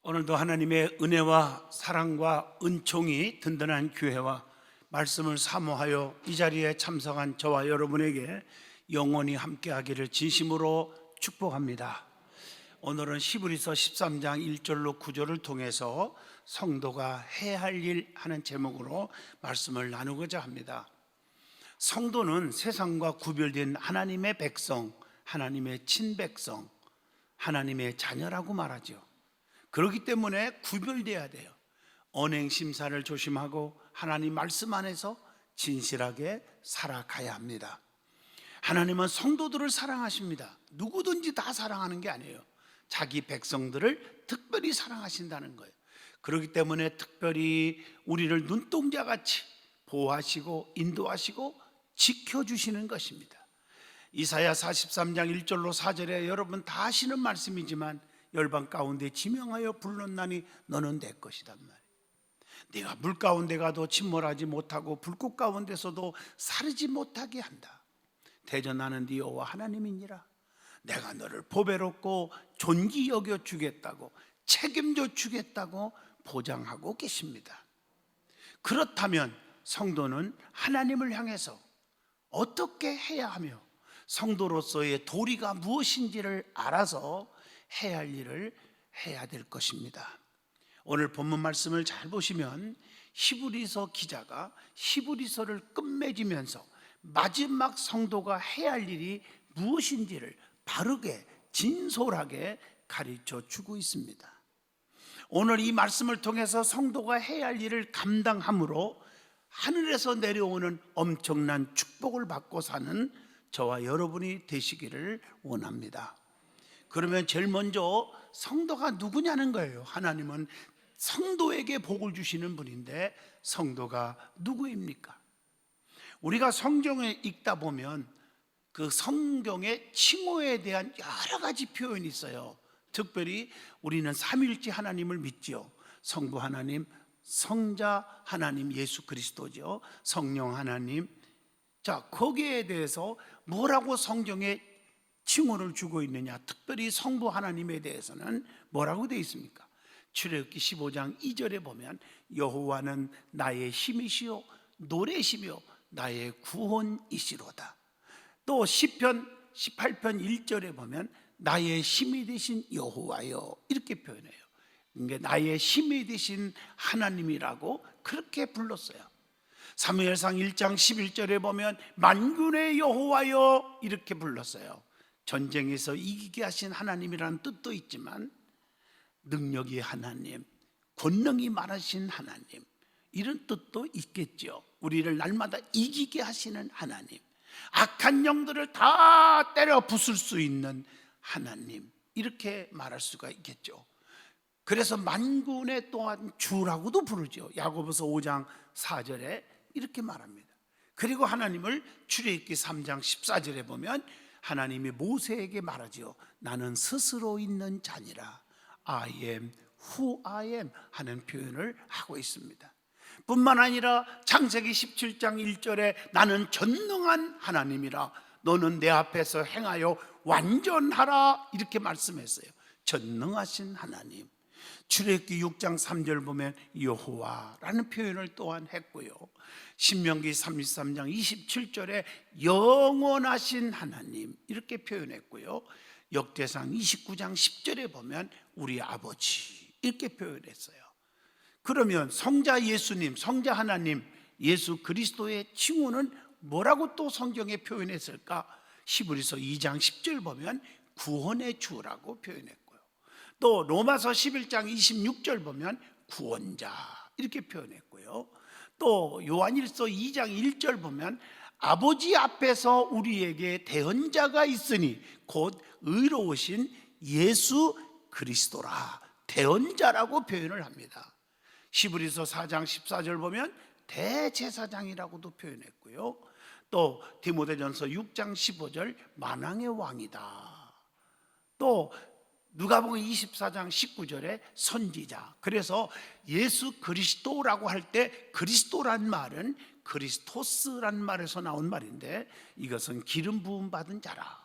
오늘도 하나님의 은혜와 사랑과 은총이 든든한 교회와 말씀을 사모하여 이 자리에 참석한 저와 여러분에게 영원히 함께하기를 진심으로 축복합니다. 오늘은 히브리서 13장 1절로 9절을 통해서 성도가 해야 할 일 하는 제목으로 말씀을 나누고자 합니다. 성도는 세상과 구별된 하나님의 백성, 하나님의 친백성, 하나님의 자녀라고 말하죠. 그렇기 때문에 구별돼야 돼요. 언행 심사를 조심하고 하나님 말씀 안에서 진실하게 살아가야 합니다. 하나님은 성도들을 사랑하십니다. 누구든지 다 사랑하는 게 아니에요. 자기 백성들을 특별히 사랑하신다는 거예요. 그렇기 때문에 특별히 우리를 눈동자같이 보호하시고 인도하시고 지켜주시는 것입니다. 이사야 43장 1절로 4절에 여러분 다 아시는 말씀이지만 열방 가운데 지명하여 불렀나니 너는 내 것이단 말이에요. 네가 물 가운데 가도 침몰하지 못하고 불꽃 가운데서도 사르지 못하게 한다. 대저 나는 네 여호와 하나님이니라. 내가 너를 보배롭고 존귀 여겨 주겠다고 책임져 주겠다고 보장하고 계십니다. 그렇다면 성도는 하나님을 향해서 어떻게 해야 하며 성도로서의 도리가 무엇인지를 알아서 해야 할 일을 해야 될 것입니다. 오늘 본문 말씀을 잘 보시면 히브리서 기자가 히브리서를 끝맺으면서 마지막 성도가 해야 할 일이 무엇인지를 바르게 진솔하게 가르쳐 주고 있습니다. 오늘 이 말씀을 통해서 성도가 해야 할 일을 감당함으로 하늘에서 내려오는 엄청난 축복을 받고 사는 저와 여러분이 되시기를 원합니다. 그러면 제일 먼저 성도가 누구냐는 거예요. 하나님은 성도에게 복을 주시는 분인데 성도가 누구입니까? 우리가 성경을 읽다 보면 그 성경의 칭호에 대한 여러 가지 표현이 있어요. 특별히 우리는 삼위일체 하나님을 믿죠. 성부 하나님, 성자 하나님 예수 그리스도죠. 성령 하나님. 자, 거기에 대해서 뭐라고 성경에 칭호를 주고 있느냐? 특별히 성부 하나님에 대해서는 뭐라고 되어 있습니까? 출애굽기 15장 2절에 보면 여호와는 나의 힘이시요 노래시며 나의 구원이시로다. 또 시편 18편 1절에 보면 나의 힘이 되신 여호와여 이렇게 표현해요. 그러니까 나의 힘이 되신 하나님이라고 그렇게 불렀어요. 사무엘상 1장 11절에 보면 만군의 여호와여 이렇게 불렀어요. 전쟁에서 이기게 하신 하나님이라는 뜻도 있지만 능력이 하나님, 권능이 많으신 하나님 이런 뜻도 있겠죠. 우리를 날마다 이기게 하시는 하나님, 악한 영들을 다 때려 부술 수 있는 하나님 이렇게 말할 수가 있겠죠. 그래서 만군의 또한 주라고도 부르죠. 야고보서 5장 4절에 이렇게 말합니다. 그리고 하나님을 출애굽기 3장 14절에 보면 하나님이 모세에게 말하지요. 나는 스스로 있는 자니라. I am who I am 하는 표현을 하고 있습니다. 뿐만 아니라 창세기 17장 1절에 나는 전능한 하나님이라 너는 내 앞에서 행하여 완전하라 이렇게 말씀했어요. 전능하신 하나님. 출애굽기 6장 3절 보면 여호와라는 표현을 또한 했고요. 신명기 33장 27절에 영원하신 하나님 이렇게 표현했고요. 역대상 29장 10절에 보면 우리 아버지 이렇게 표현했어요. 그러면 성자 예수님, 성자 하나님 예수 그리스도의 칭호는 뭐라고 또 성경에 표현했을까? 히브리서 2장 10절 보면 구원의 주라고 표현했고요. 또 로마서 11장 26절 보면 구원자 이렇게 표현했고요. 또 요한일서 2장 1절 보면 아버지 앞에서 우리에게 대언자가 있으니 곧 의로우신 예수 그리스도라 대언자라고 표현을 합니다. 히브리서 4장 14절 보면 대제사장이라고도 표현했고요. 또 디모데전서 6장 15절 만왕의 왕이다. 또 누가복음 24장 19절에 선지자. 그래서 예수 그리스도라고 할 때 그리스도란 말은 그리스토스란 말에서 나온 말인데 이것은 기름 부음 받은 자라.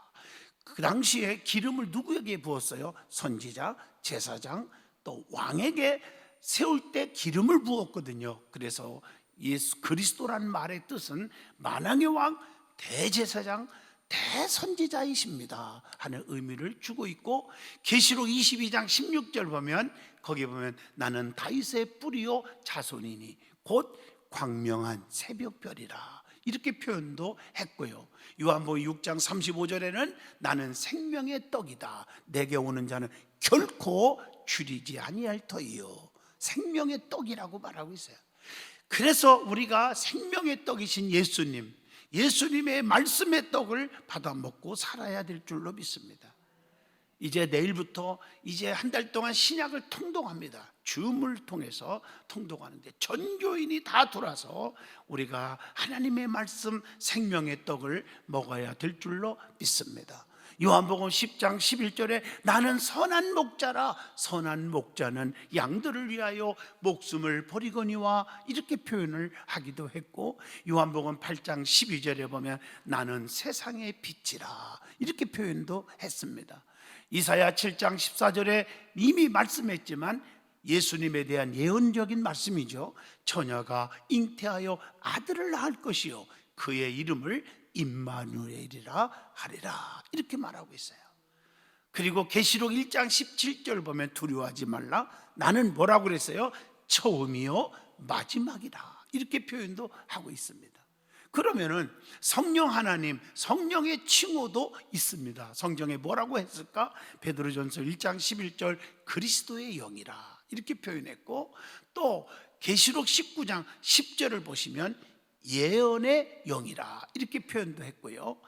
그 당시에 기름을 누구에게 부었어요? 선지자, 제사장, 또 왕에게 세울 때 기름을 부었거든요. 그래서 예수 그리스도라는 말의 뜻은 만왕의 왕, 대제사장, 대선지자이십니다 하는 의미를 주고 있고, 계시록 22장 16절 보면 거기 보면 나는 다윗의 뿌리요 자손이니 곧 광명한 새벽별이라 이렇게 표현도 했고요. 요한복음 6장 35절에는 나는 생명의 떡이다, 내게 오는 자는 결코 줄이지 아니할 터이요. 생명의 떡이라고 말하고 있어요. 그래서 우리가 생명의 떡이신 예수님의 말씀의 떡을 받아 먹고 살아야 될 줄로 믿습니다. 이제 내일부터 이제 한 달 동안 신약을 통독합니다. 줌을 통해서 통독하는데 전 교인이 다 돌아서 우리가 하나님의 말씀 생명의 떡을 먹어야 될 줄로 믿습니다. 요한복음 10장 11절에 나는 선한 목자라, 선한 목자는 양들을 위하여 목숨을 버리거니와 이렇게 표현을 하기도 했고, 요한복음 8장 12절에 보면 나는 세상의 빛이라 이렇게 표현도 했습니다. 이사야 7장 14절에 이미 말씀했지만 예수님에 대한 예언적인 말씀이죠. 처녀가 잉태하여 아들을 낳을 것이요 그의 이름을 임마누엘이라 하리라 이렇게 말하고 있어요. 그리고 계시록 1장 17절 보면 두려워하지 말라, 나는 뭐라고 그랬어요? 처음이요 마지막이라 이렇게 표현도 하고 있습니다. 그러면은 성령 하나님, 성령의 칭호도 있습니다. 성경에 뭐라고 했을까? 베드로전서 1장 11절 그리스도의 영이라 이렇게 표현했고, 또 계시록 19장 10절을 보시면 예언의 영이라 이렇게 표현도 했고요.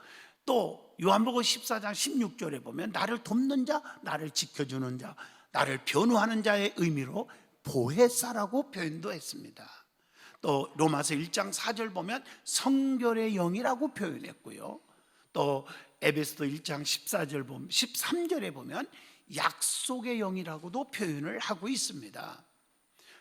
또 요한복음 14장 16절에 보면 나를 돕는 자, 나를 지켜주는 자, 나를 변호하는 자의 의미로 보혜사라고 표현도 했습니다. 또 로마서 1장 4절 보면 성결의 영이라고 표현했고요. 또 에베소서 1장 13절에 보면 약속의 영이라고도 표현을 하고 있습니다.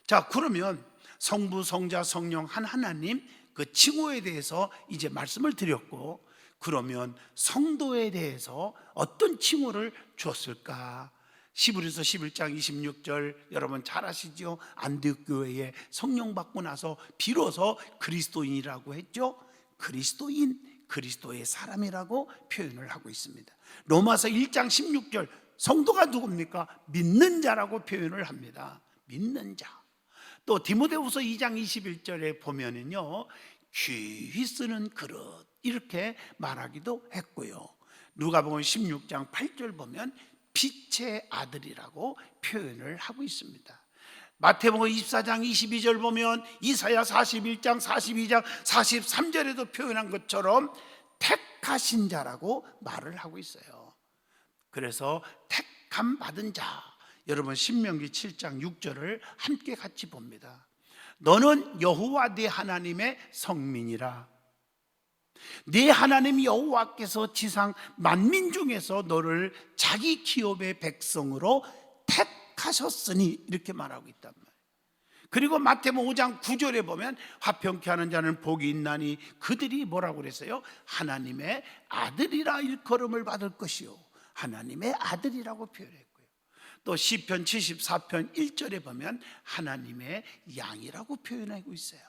자, 그러면 성부, 성자, 성령 한 하나님 그 칭호에 대해서 이제 말씀을 드렸고, 그러면 성도에 대해서 어떤 칭호를 주었을까? 히브리서 11장 26절 여러분 잘 아시죠? 안디옥 교회에 성령 받고 나서 비로소 그리스도인이라고 했죠. 그리스도인, 그리스도의 사람이라고 표현을 하고 있습니다. 로마서 1장 16절 성도가 누굽니까? 믿는 자라고 표현을 합니다. 믿는 자. 또 디모데후서 2장 21절에 보면은요, 귀히 쓰는 그릇 이렇게 말하기도 했고요. 누가복음 16장 8절 보면 빛의 아들이라고 표현을 하고 있습니다. 마태복음 24장 22절 보면 이사야 41장 42장 43절에도 표현한 것처럼 택하신 자라고 말을 하고 있어요. 그래서 택함 받은 자, 여러분 신명기 7장 6절을 함께 같이 봅니다. 너는 여호와 네 하나님의 성민이라. 네 하나님 여호와께서 지상 만민 중에서 너를 자기 기업의 백성으로 택하셨으니 이렇게 말하고 있단 말이에요. 그리고 마태복음 5장 9절에 보면 화평케 하는 자는 복이 있나니 그들이 뭐라고 그랬어요? 하나님의 아들이라 일컬음을 받을 것이요, 하나님의 아들이라고 표현했고요. 또 시편 74편 1절에 보면 하나님의 양이라고 표현하고 있어요.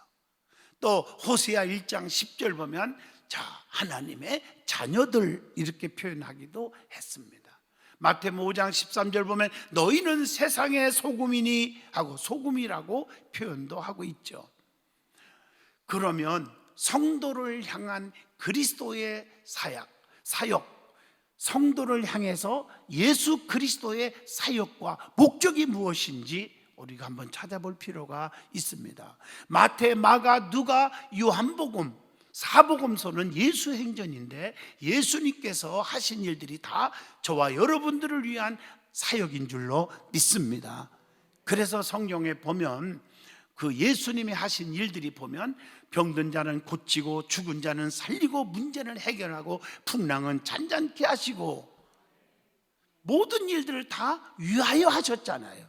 또 호세아 1장 10절 보면 자, 하나님의 자녀들 이렇게 표현하기도 했습니다. 마태복음 5장 13절 보면 너희는 세상의 소금이니 하고 소금이라고 표현도 하고 있죠. 그러면 성도를 향한 그리스도의 사역, 성도를 향해서 예수 그리스도의 사역과 목적이 무엇인지 우리가 한번 찾아볼 필요가 있습니다. 마태, 마가, 누가, 요한복음, 사복음서는 예수 행전인데 예수님께서 하신 일들이 다 저와 여러분들을 위한 사역인 줄로 믿습니다. 그래서 성경에 보면 그 예수님이 하신 일들이 보면 병든 자는 고치고 죽은 자는 살리고 문제를 해결하고 풍랑은 잔잔케 하시고 모든 일들을 다 위하여 하셨잖아요.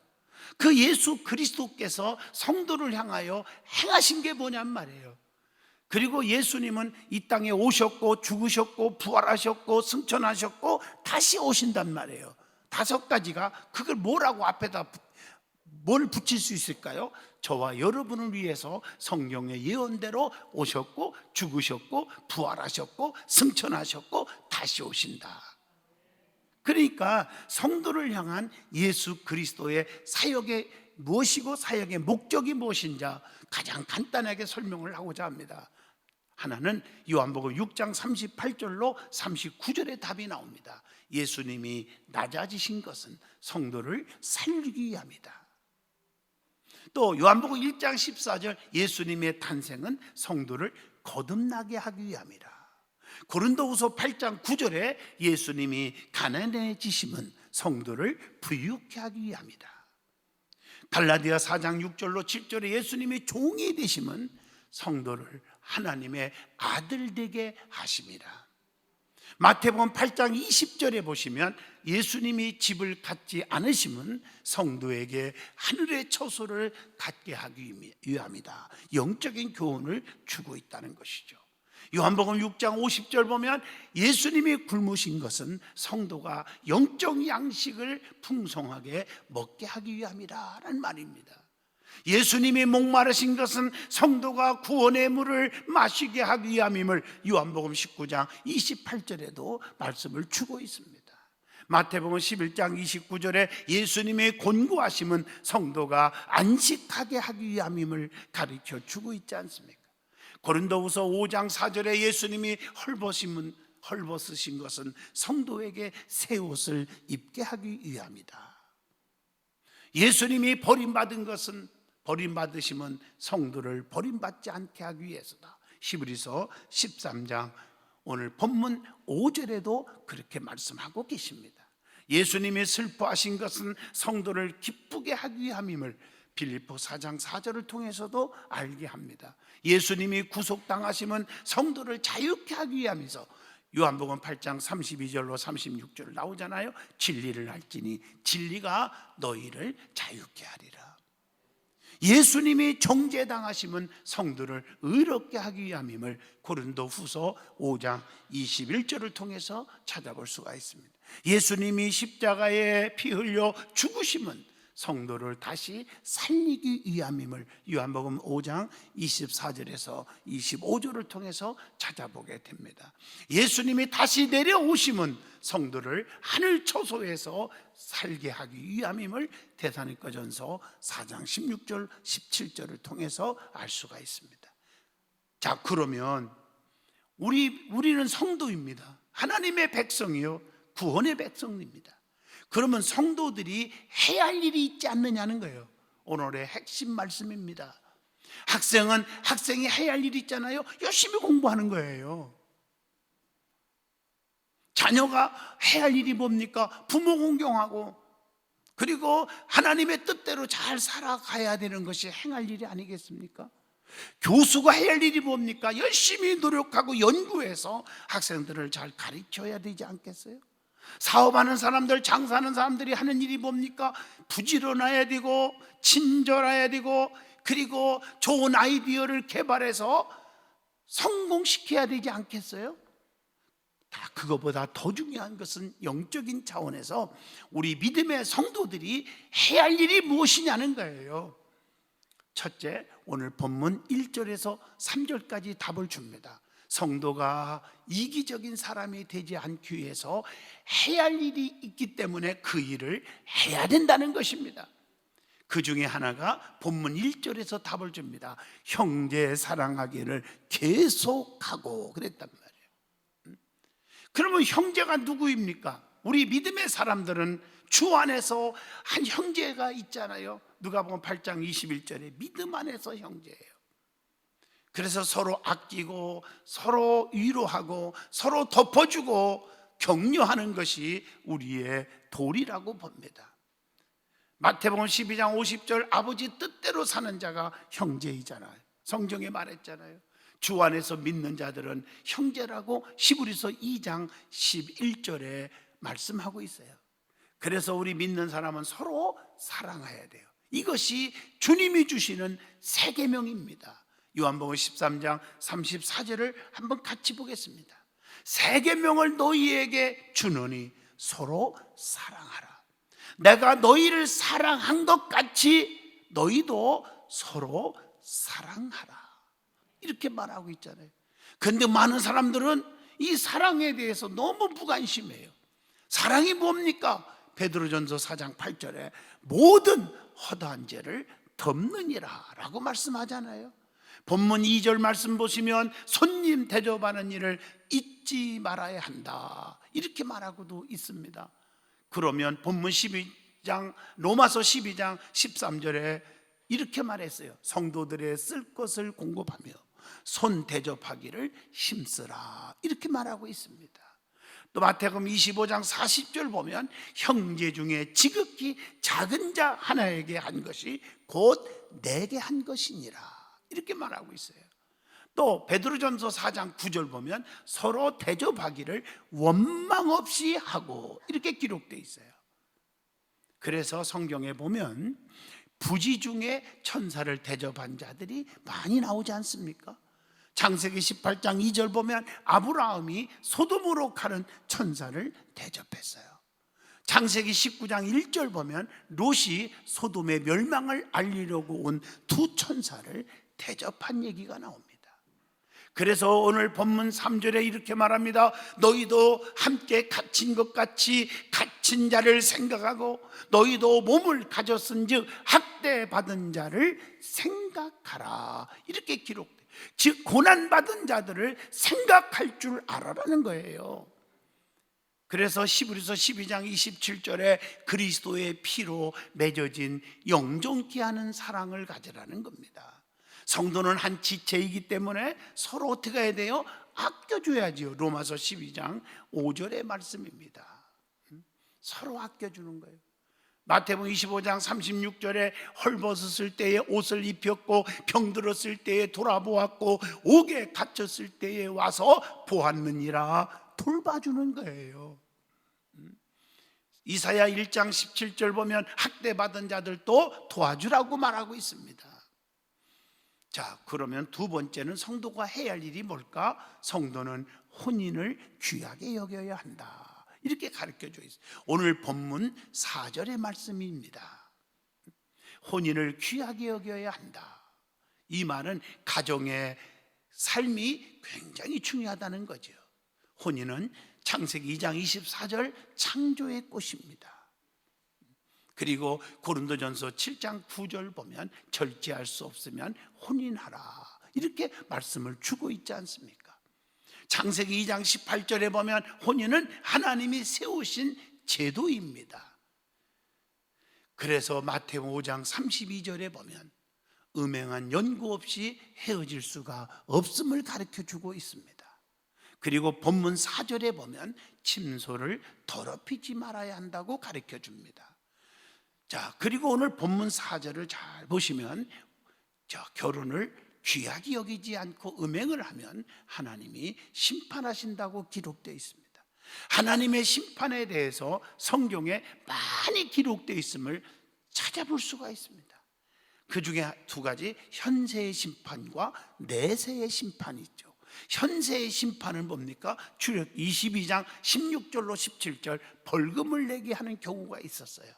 그 예수 그리스도께서 성도를 향하여 행하신 게 뭐냔 말이에요. 그리고 예수님은 이 땅에 오셨고 죽으셨고 부활하셨고 승천하셨고 다시 오신단 말이에요. 5가지가 그걸 뭐라고 앞에다 뭘 붙일 수 있을까요? 저와 여러분을 위해서 성경의 예언대로 오셨고 죽으셨고 부활하셨고 승천하셨고 다시 오신다. 그러니까 성도를 향한 예수 그리스도의 사역의 무엇이고 사역의 목적이 무엇인지 가장 간단하게 설명을 하고자 합니다. 하나는 요한복음 6장 38절로 39절의 답이 나옵니다. 예수님이 낮아지신 것은 성도를 살리기 위함이다. 또 요한복음 1장 14절 예수님의 탄생은 성도를 거듭나게 하기 위함이라. 고린도후서 8장 9절에 예수님이 가난해지심은 성도를 부유케 하기 위함이다. 갈라디아 4장 6절로 7절에 예수님이 종이 되심은 성도를 하나님의 아들 되게 하심이라. 마태복음 8장 20절에 보시면 예수님이 집을 갖지 않으심은 성도에게 하늘의 처소를 갖게 하기 위함이다. 영적인 교훈을 주고 있다는 것이죠. 요한복음 6장 50절 보면 예수님이 굶으신 것은 성도가 영적 양식을 풍성하게 먹게 하기 위함이라 라는 말입니다. 예수님이 목마르신 것은 성도가 구원의 물을 마시게 하기 위함임을 요한복음 19장 28절에도 말씀을 주고 있습니다. 마태복음 11장 29절에 예수님의 곤고하심은 성도가 안식하게 하기 위함임을 가르쳐 주고 있지 않습니까? 고린도후서 5장 4절에 예수님이 헐벗으신 것은 성도에게 새 옷을 입게 하기 위함이다. 예수님이 버림받으심은 성도를 버림받지 않게 하기 위해서다. 히브리서 13장 오늘 본문 5절에도 그렇게 말씀하고 계십니다. 예수님이 슬퍼하신 것은 성도를 기쁘게 하기 위함임을 빌립보 4장 4절을 통해서도 알게 합니다. 예수님이 구속당하심은 성도를 자유케 하기 위함이서 요한복음 8장 32절로 36절 나오잖아요. 진리를 알지니 진리가 너희를 자유케 하리라. 예수님이 정죄당하심은 성도를 의롭게 하기 위함임을 고린도후서 5장 21절을 통해서 찾아볼 수가 있습니다. 예수님이 십자가에 피 흘려 죽으심은 성도를 다시 살리기 위함임을 요한복음 5장 24절에서 25절을 통해서 찾아보게 됩니다. 예수님이 다시 내려오심은 성도를 하늘 처소에서 살게 하기 위함임을 데살로니가전서 4장 16절 17절을 통해서 알 수가 있습니다. 자, 그러면 우리는 성도입니다. 하나님의 백성이요 구원의 백성입니다. 그러면 성도들이 해야 할 일이 있지 않느냐는 거예요. 오늘의 핵심 말씀입니다. 학생이 해야 할 일이 있잖아요. 열심히 공부하는 거예요. 자녀가 해야 할 일이 뭡니까? 부모 공경하고 그리고 하나님의 뜻대로 잘 살아가야 되는 것이 행할 일이 아니겠습니까? 교수가 해야 할 일이 뭡니까? 열심히 노력하고 연구해서 학생들을 잘 가르쳐야 되지 않겠어요? 사업하는 사람들, 장사하는 사람들이 하는 일이 뭡니까? 부지런해야 되고 친절해야 되고 그리고 좋은 아이디어를 개발해서 성공시켜야 되지 않겠어요? 다 그거보다 더 중요한 것은 영적인 차원에서 우리 믿음의 성도들이 해야 할 일이 무엇이냐는 거예요. 첫째, 오늘 본문 1절에서 3절까지 답을 줍니다. 성도가 이기적인 사람이 되지 않기 위해서 해야 할 일이 있기 때문에 그 일을 해야 된다는 것입니다. 그 중에 하나가 본문 1절에서 답을 줍니다. 형제 사랑하기를 계속하고 그랬단 말이에요. 그러면 형제가 누구입니까? 우리 믿음의 사람들은 주 안에서 한 형제가 있잖아요. 누가복음 8장 21절에 믿음 안에서 형제예요. 그래서 서로 아끼고 서로 위로하고 서로 덮어주고 격려하는 것이 우리의 도리라고 봅니다. 마태복음 12장 50절 아버지 뜻대로 사는 자가 형제이잖아요. 성경에 말했잖아요. 주 안에서 믿는 자들은 형제라고 히브리서 2장 11절에 말씀하고 있어요. 그래서 우리 믿는 사람은 서로 사랑해야 돼요. 이것이 주님이 주시는 새 계명입니다. 요한복음 13장 34절을 한번 같이 보겠습니다. 새 계명을 너희에게 주노니 서로 사랑하라. 내가 너희를 사랑한 것 같이 너희도 서로 사랑하라. 이렇게 말하고 있잖아요. 그런데 많은 사람들은 이 사랑에 대해서 너무 무관심해요. 사랑이 뭡니까? 베드로전서 4장 8절에 모든 허다한 죄를 덮느니라 라고 말씀하잖아요. 본문 2절 말씀 보시면 손님 대접하는 일을 잊지 말아야 한다 이렇게 말하고도 있습니다. 그러면 본문 12장 로마서 12장 13절에 이렇게 말했어요. 성도들의 쓸 것을 공급하며 손 대접하기를 힘쓰라 이렇게 말하고 있습니다. 또 마태복음 25장 40절 보면 형제 중에 지극히 작은 자 하나에게 한 것이 곧 내게 한 것이니라 이렇게 말하고 있어요. 또 베드로전서 4장 9절 보면 서로 대접하기를 원망 없이 하고 이렇게 기록되어 있어요. 그래서 성경에 보면 부지 중에 천사를 대접한 자들이 많이 나오지 않습니까? 창세기 18장 2절 보면 아브라함이 소돔으로 가는 천사를 대접했어요. 창세기 19장 1절 보면 롯이 소돔의 멸망을 알리려고 온 두 천사를 대접한 얘기가 나옵니다. 그래서 오늘 본문 3절에 이렇게 말합니다. 너희도 함께 갇힌 것 같이 갇힌 자를 생각하고 너희도 몸을 가졌은즉 학대받은 자를 생각하라 이렇게 기록돼요. 즉 고난받은 자들을 생각할 줄 알아라는 거예요. 그래서 히브리서 12장 27절에 그리스도의 피로 맺어진 영존케 하는 사랑을 가지라는 겁니다. 성도는 한 지체이기 때문에 서로 어떻게 해야 돼요? 아껴줘야지요. 로마서 12장 5절의 말씀입니다. 서로 아껴주는 거예요. 마태복음 25장 36절에 헐벗었을 때에 옷을 입혔고 병들었을 때에 돌아보았고 옥에 갇혔을 때에 와서 보았느니라 돌봐주는 거예요. 이사야 1장 17절 보면 학대받은 자들도 도와주라고 말하고 있습니다. 자, 그러면 두 번째는 성도가 해야 할 일이 뭘까? 성도는 혼인을 귀하게 여겨야 한다 이렇게 가르쳐져 있어요. 오늘 본문 4절의 말씀입니다. 혼인을 귀하게 여겨야 한다. 이 말은 가정의 삶이 굉장히 중요하다는 거죠. 혼인은 창세기 2장 24절 창조의 꽃입니다. 그리고 고린도전서 7장 9절 보면 절제할 수 없으면 혼인하라 이렇게 말씀을 주고 있지 않습니까? 창세기 2장 18절에 보면 혼인은 하나님이 세우신 제도입니다. 그래서 마태복음 5장 32절에 보면 음행한 연고 없이 헤어질 수가 없음을 가르쳐주고 있습니다. 그리고 본문 4절에 보면 침소를 더럽히지 말아야 한다고 가르쳐줍니다. 자, 그리고 오늘 본문 4절을 잘 보시면 결혼을 귀하게 여기지 않고 음행을 하면 하나님이 심판하신다고 기록되어 있습니다. 하나님의 심판에 대해서 성경에 많이 기록되어 있음을 찾아볼 수가 있습니다. 그 중에 두 가지, 현세의 심판과 내세의 심판이 있죠. 현세의 심판은 뭡니까? 출애굽 22장 16절로 17절 벌금을 내게 하는 경우가 있었어요.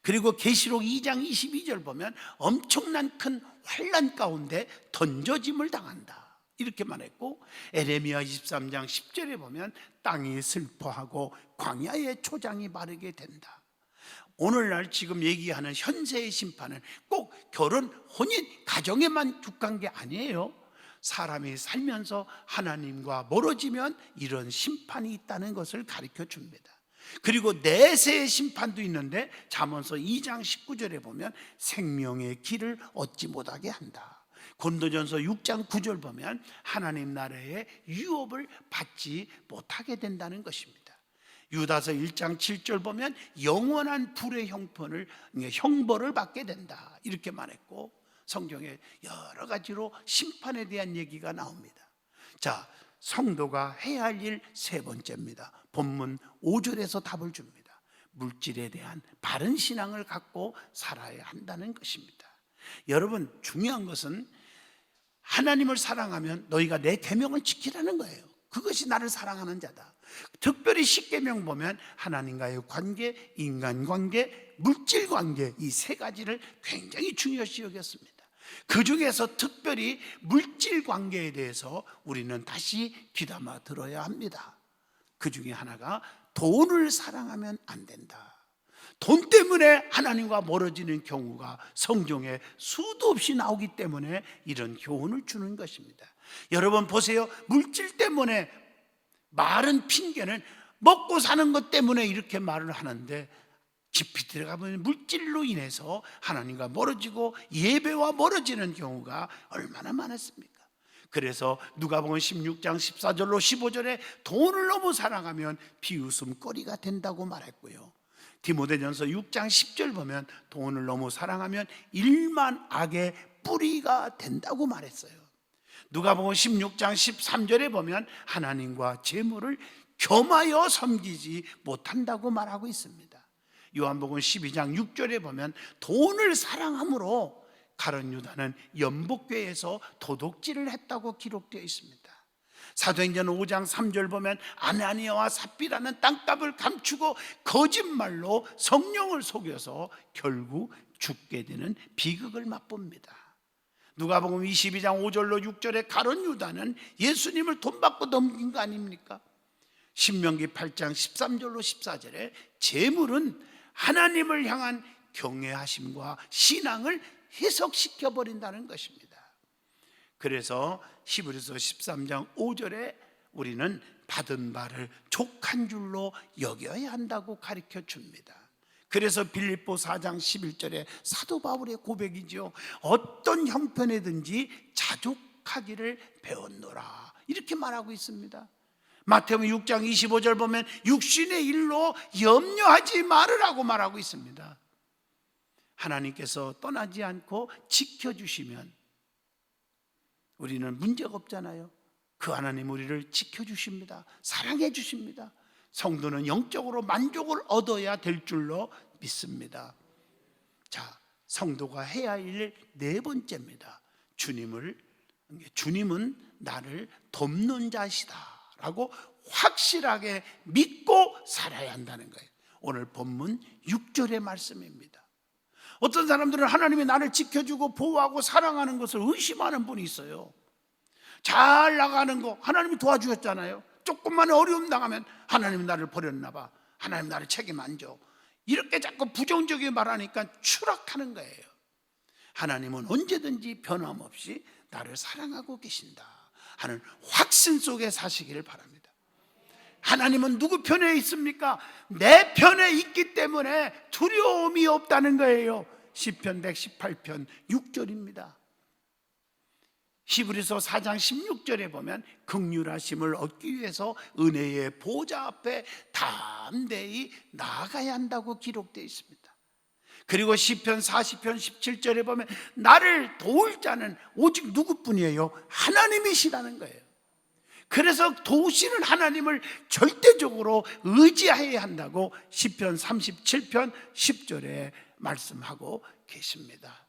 그리고 계시록 2장 22절 보면 엄청난 큰 환난 가운데 던져짐을 당한다 이렇게 말했고, 에레미야 23장 10절에 보면 땅이 슬퍼하고 광야의 초장이 마르게 된다. 오늘날 지금 얘기하는 현세의 심판은 꼭 결혼, 혼인, 가정에만 국한 게 아니에요. 사람이 살면서 하나님과 멀어지면 이런 심판이 있다는 것을 가르쳐 줍니다. 그리고 내세의 심판도 있는데 잠언서 2장 19절에 보면 생명의 길을 얻지 못하게 한다. 고린도전서 6장 9절 보면 하나님 나라의 유업을 받지 못하게 된다는 것입니다. 유다서 1장 7절 보면 영원한 불의 형벌을 받게 된다 이렇게 말했고, 성경에 여러 가지로 심판에 대한 얘기가 나옵니다. 자, 성도가 해야 할 일 세 번째입니다. 본문 5절에서 답을 줍니다. 물질에 대한 바른 신앙을 갖고 살아야 한다는 것입니다. 여러분, 중요한 것은 하나님을 사랑하면 너희가 내 계명을 지키라는 거예요. 그것이 나를 사랑하는 자다. 특별히 십계명 보면 하나님과의 관계, 인간관계, 물질관계, 이 세 가지를 굉장히 중요시 여겼습니다. 그 중에서 특별히 물질관계에 대해서 우리는 다시 귀담아 들어야 합니다. 그 중에 하나가 돈을 사랑하면 안 된다. 돈 때문에 하나님과 멀어지는 경우가 성경에 수도 없이 나오기 때문에 이런 교훈을 주는 것입니다. 여러분 보세요. 물질 때문에 말은 핑계는 먹고 사는 것 때문에 이렇게 말을 하는데 깊이 들어가면 물질로 인해서 하나님과 멀어지고 예배와 멀어지는 경우가 얼마나 많았습니까? 그래서 누가복음 16장 14절로 15절에 돈을 너무 사랑하면 비웃음거리가 된다고 말했고요. 디모데전서 6장 10절 보면 돈을 너무 사랑하면 일만 악의 뿌리가 된다고 말했어요. 누가복음 16장 13절에 보면 하나님과 재물을 겸하여 섬기지 못한다고 말하고 있습니다. 요한복음 12장 6절에 보면 돈을 사랑함으로 가룟 유다는 연복궤에서 도둑질을 했다고 기록되어 있습니다. 사도행전 5장 3절 보면 아나니아와 삽비라는 땅값을 감추고 거짓말로 성령을 속여서 결국 죽게 되는 비극을 맛봅니다. 누가복음 22장 5절로 6절에 가룟 유다는 예수님을 돈 받고 넘긴 거 아닙니까? 신명기 8장 13절로 14절에 재물은 하나님을 향한 경외하심과 신앙을 해석시켜 버린다는 것입니다. 그래서 히브리서 13장 5절에 우리는 받은 바를 족한 줄로 여겨야 한다고 가르쳐 줍니다. 그래서 빌립보 4장 11절에 사도 바울의 고백이죠. 어떤 형편에든지 자족하기를 배웠노라, 이렇게 말하고 있습니다. 마태복음 6장 25절 보면 육신의 일로 염려하지 말으라고 말하고 있습니다. 하나님께서 떠나지 않고 지켜주시면 우리는 문제가 없잖아요. 그 하나님 우리를 지켜주십니다. 사랑해 주십니다. 성도는 영적으로 만족을 얻어야 될 줄로 믿습니다. 자, 성도가 해야 할 일 네 번째입니다. 주님은 나를 돕는 자시다 라고 확실하게 믿고 살아야 한다는 거예요. 오늘 본문 6절의 말씀입니다. 어떤 사람들은 하나님이 나를 지켜주고 보호하고 사랑하는 것을 의심하는 분이 있어요. 잘 나가는 거 하나님이 도와주셨잖아요. 조금만 어려움 당하면 하나님이 나를 버렸나 봐, 하나님 나를 책임 안 져, 이렇게 자꾸 부정적이게 말하니까 추락하는 거예요. 하나님은 언제든지 변함없이 나를 사랑하고 계신다 하는 확신 속에 사시기를 바랍니다. 하나님은 누구 편에 있습니까? 내 편에 있기 때문에 두려움이 없다는 거예요. 시편 118편 6절입니다. 히브리서 4장 16절에 보면 긍휼하심을 얻기 위해서 은혜의 보좌 앞에 담대히 나아가야 한다고 기록되어 있습니다. 그리고 시편 40편 17절에 보면 나를 도울 자는 오직 누구뿐이에요? 하나님이시라는 거예요. 그래서 도우시는 하나님을 절대적으로 의지해야 한다고 시편 37편 10절에 말씀하고 계십니다.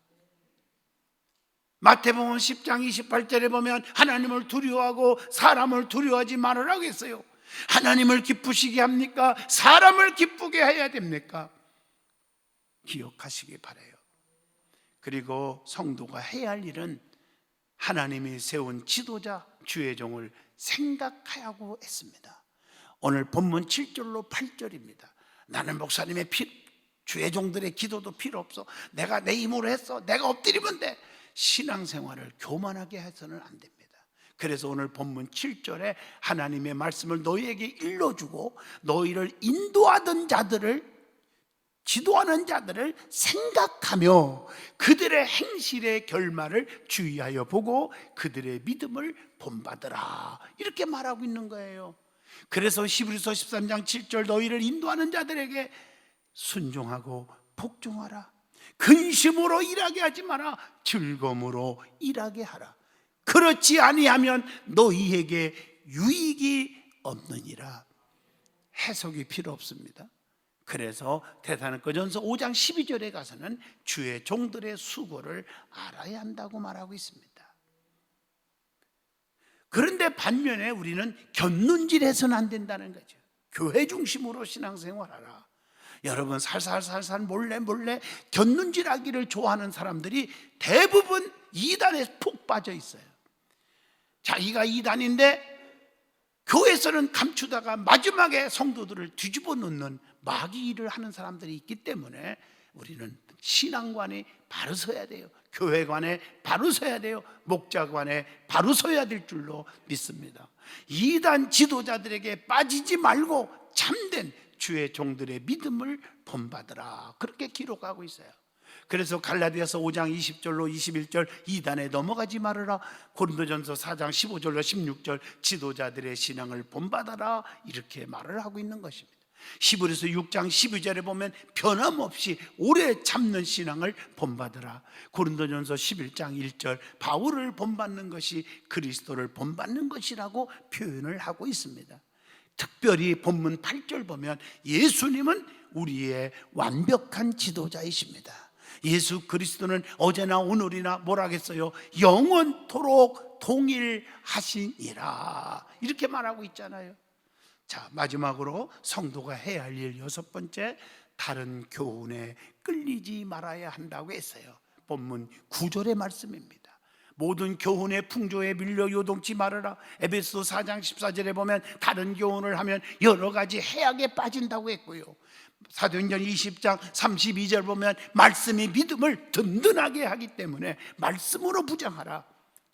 마태복음 10장 28절에 보면 하나님을 두려워하고 사람을 두려워하지 말으라고 했어요. 하나님을 기쁘시게 합니까? 사람을 기쁘게 해야 됩니까? 기억하시기 바라요. 그리고 성도가 해야 할 일은 하나님이 세운 지도자 주의 종을 생각하라고 했습니다. 오늘 본문 7절로 8절입니다. 나는 목사님의 주의 종들의 기도도 필요 없어, 내가 내 힘으로 했어, 내가 엎드리면 돼, 신앙생활을 교만하게 해서는 안 됩니다. 그래서 오늘 본문 7절에 하나님의 말씀을 너희에게 일러주고 너희를 인도하던 자들을, 지도하는 자들을 생각하며 그들의 행실의 결말을 주의하여 보고 그들의 믿음을 본받으라, 이렇게 말하고 있는 거예요. 그래서 히브리서 13장 7절 너희를 인도하는 자들에게 순종하고 복종하라, 근심으로 일하게 하지 마라, 즐거움으로 일하게 하라, 그렇지 아니하면 너희에게 유익이 없느니라. 해석이 필요 없습니다. 그래서 데살로니가전서 5장 12절에 가서는 주의 종들의 수고를 알아야 한다고 말하고 있습니다. 그런데 반면에 우리는 곁눈질해서는 안 된다는 거죠. 교회 중심으로 신앙생활하라. 여러분, 살살살살 몰래 곁눈질하기를 좋아하는 사람들이 대부분 이단에 푹 빠져 있어요. 자기가 이단인데 교회에서는 감추다가 마지막에 성도들을 뒤집어 놓는 마귀 일을 하는 사람들이 있기 때문에 우리는 신앙관에 바로 서야 돼요. 교회관에 바로 서야 돼요. 목자관에 바로 서야 될 줄로 믿습니다. 이단 지도자들에게 빠지지 말고 참된 주의 종들의 믿음을 본받으라, 그렇게 기록하고 있어요. 그래서 갈라디아서 5장 20절로 21절 이단에 넘어가지 말아라, 고린도전서 4장 15절로 16절 지도자들의 신앙을 본받아라, 이렇게 말을 하고 있는 것입니다. 히브리서 6장 12절에 보면 변함없이 오래 참는 신앙을 본받으라, 고린도전서 11장 1절 바울을 본받는 것이 그리스도를 본받는 것이라고 표현을 하고 있습니다. 특별히 본문 8절 보면 예수님은 우리의 완벽한 지도자이십니다. 예수 그리스도는 어제나 오늘이나 뭐라겠어요? 영원토록 동일하시니라, 이렇게 말하고 있잖아요. 자, 마지막으로 성도가 해야 할 일 6번째, 다른 교훈에 끌리지 말아야 한다고 했어요. 본문 9절의 말씀입니다. 모든 교훈의 풍조에 밀려 요동치 말아라. 에베소 4장 14절에 보면 다른 교훈을 하면 여러 가지 해악에 빠진다고 했고요. 사도행전 20장 32절 보면 말씀이 믿음을 든든하게 하기 때문에 말씀으로 부장하라.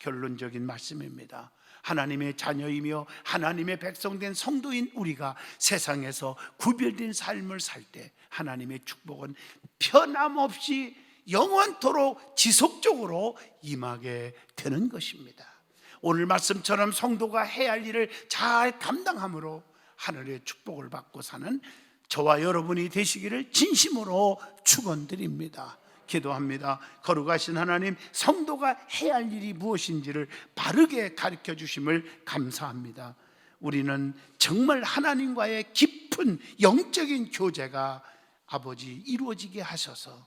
결론적인 말씀입니다. 하나님의 자녀이며 하나님의 백성된 성도인 우리가 세상에서 구별된 삶을 살 때 하나님의 축복은 변함없이 영원토록 지속적으로 임하게 되는 것입니다. 오늘 말씀처럼 성도가 해야 할 일을 잘 감당함으로 하늘의 축복을 받고 사는 저와 여러분이 되시기를 진심으로 축원드립니다. 기도합니다. 거룩하신 하나님, 성도가 해야 할 일이 무엇인지를 바르게 가르쳐 주심을 감사합니다. 우리는 정말 하나님과의 깊은 영적인 교제가 아버지 이루어지게 하셔서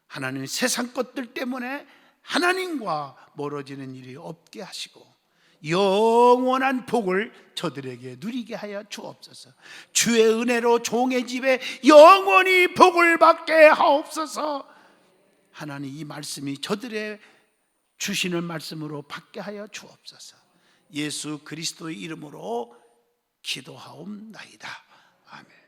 하나님 세상 것들 때문에 하나님과 멀어지는 일이 없게 하시고 영원한 복을 저들에게 누리게 하여 주옵소서. 주의 은혜로 종의 집에 영원히 복을 받게 하옵소서. 하나님, 이 말씀이 저들의 주시는 말씀으로 받게 하여 주옵소서. 예수 그리스도의 이름으로 기도하옵나이다. 아멘.